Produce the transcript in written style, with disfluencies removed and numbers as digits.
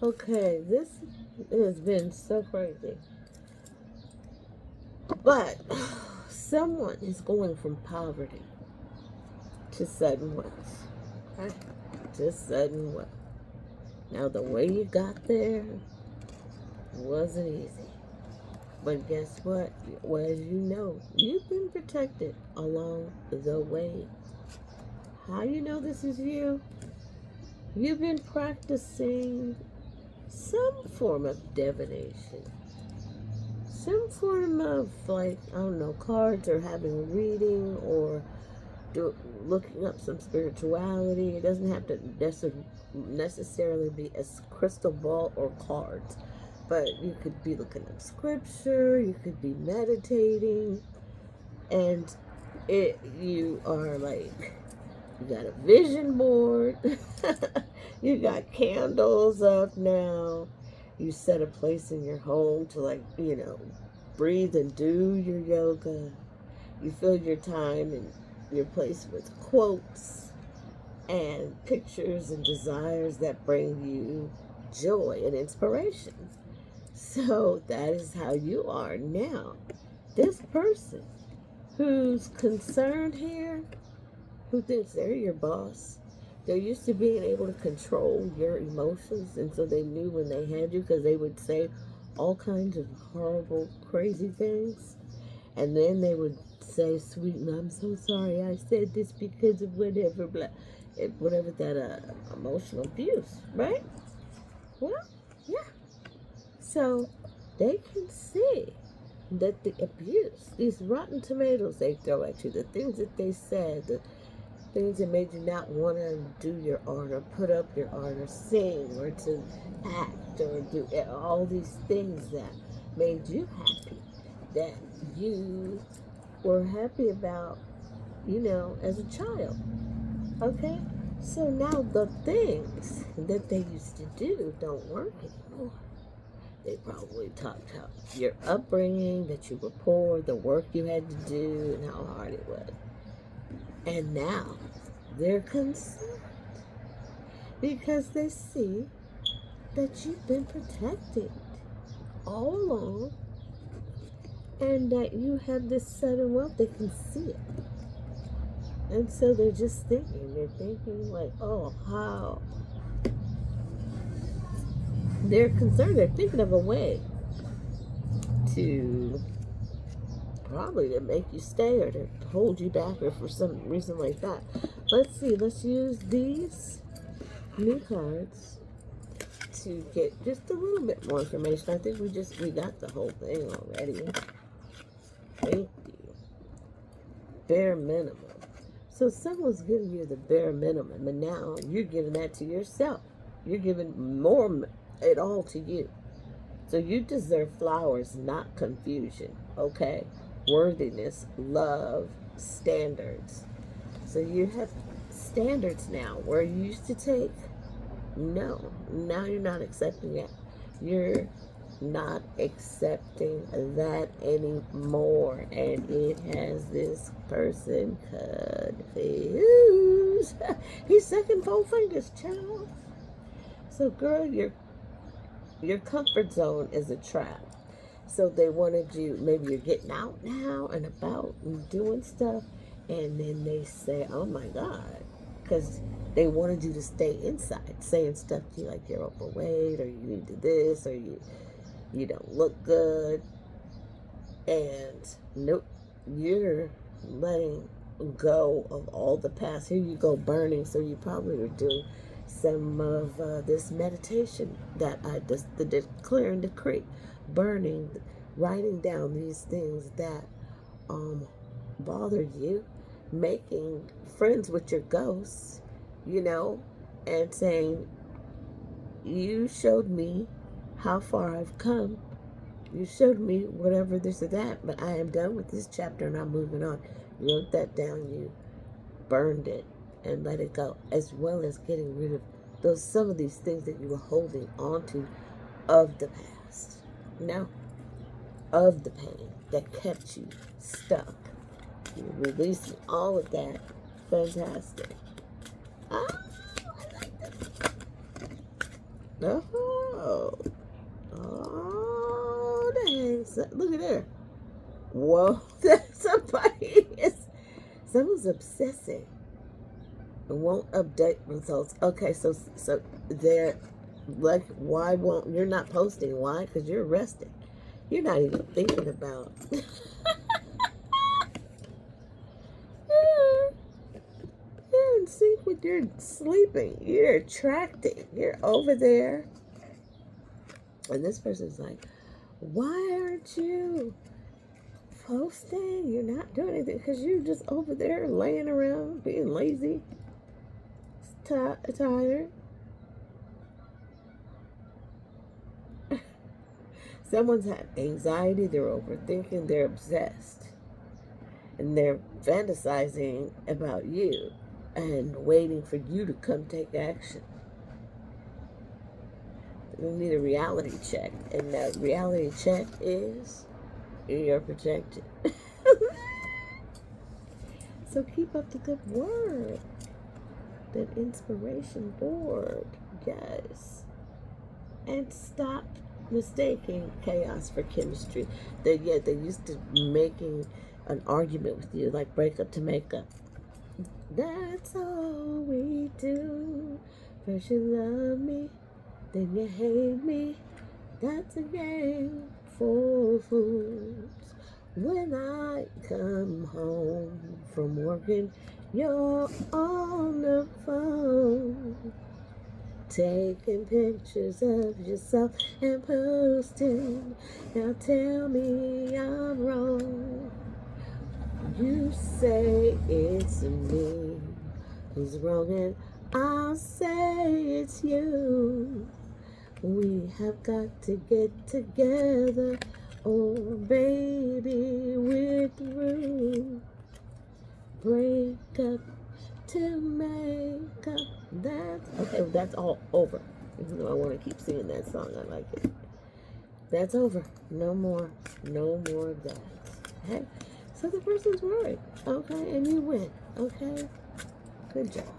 Okay, this has been so crazy. But someone is going from poverty to sudden wealth. Okay? To sudden wealth. Now, the way you got there wasn't easy. But guess what? Well, as you know, you've been protected along the way. How you know this is you? You've been practicing some form of divination, some form of, like, I don't know, cards, or having a reading, or looking up some spirituality. It doesn't have to necessarily be a crystal ball or cards, but you could be looking up scripture, you could be meditating, and you are like, you got a vision board, you got candles up now, you set a place in your home to, like, breathe and do your yoga. You fill your time and your place with quotes and pictures and desires that bring you joy and inspiration. So that is how you are now. This person who's concerned here, who thinks they're your boss, they're used to being able to control your emotions, and so they knew when they had you, because they would say all kinds of horrible, crazy things. And then they would say, "Sweet, I'm so sorry. I said this because of whatever, blah, whatever that emotional abuse, right?" Well, yeah. So they can see that the abuse, these rotten tomatoes they throw at you, the things that they said, the things that made you not want to do your art, or put up your art, or sing, or to act, or do all these things that made you happy, that you were happy about, as a child. Okay? So now the things that they used to do don't work anymore. They probably talked about your upbringing, that you were poor, the work you had to do, and how hard it was. And now they're concerned because they see that you've been protected all along, and that you have this sudden wealth. They can see it. And so they're thinking like, oh, how? They're concerned. They're thinking of a way to, probably, to make you stay, or to hold you back, or for some reason like that. Let's see. Let's use these new cards to get just a little bit more information. I think we got the whole thing already. Thank you. Bare minimum. So someone's giving you the bare minimum, and now you're giving that to yourself. You're giving more, it all to you. So you deserve flowers, not confusion, okay? Worthiness, love, standards. So you have standards now, where you used to take no. Now you're not accepting it. You're not accepting that anymore. And it has this person confused. He's second four fingers, child. So girl, your comfort zone is a trap. So they wanted you, maybe you're getting out now and about and doing stuff, and then they say, oh my God, because they wanted you to stay inside, saying stuff to you like you're overweight, or you need to this, or you don't look good. And nope, you're letting go of all the past. Here you go, burning. So you probably were doing some of this meditation that I just, the declare and decree, burning, writing down these things that um bother you, making friends with your ghosts, you know, and saying, you showed me how far I've come. You showed me whatever this or that, but I am done with this chapter and I'm moving on. You wrote that down, you burned it and let it go, as well as getting rid of those, some of these things that you were holding on to of the past. No, of the pain that kept you stuck. You're releasing all of that. Fantastic. Ah, I like this. Oh. Oh, dang. Look at there. Whoa. Someone's obsessing. It won't update results. Okay, so they're like, why won't, you're not posting? Why? Because you're resting. You're not even thinking about. You're in sync with your sleeping. You're attracting. You're over there. And this person's like, why aren't you posting? You're not doing anything because you're just over there laying around, being lazy, tired. Someone's had anxiety, they're overthinking, they're obsessed. And they're fantasizing about you and waiting for you to come take action. They need a reality check. And that reality check is you're protected. So keep up the good work. That inspiration board. Yes. And stop mistaking chaos for chemistry. They used to making an argument with you, like break up to make up. That's all we do. First you love me, then you hate me. That's a game for fools. When I come home from working, you're on the phone, taking pictures of yourself and posting. Now tell me I'm wrong. You say it's me who's wrong, and I'll say it's you. We have got to get together, oh baby, we're through. Break up to make up. That's all over. Even though I want to keep singing that song, I like it. That's over. No more of that. Okay? So the person's worried. Okay? And you win. Okay? Good job.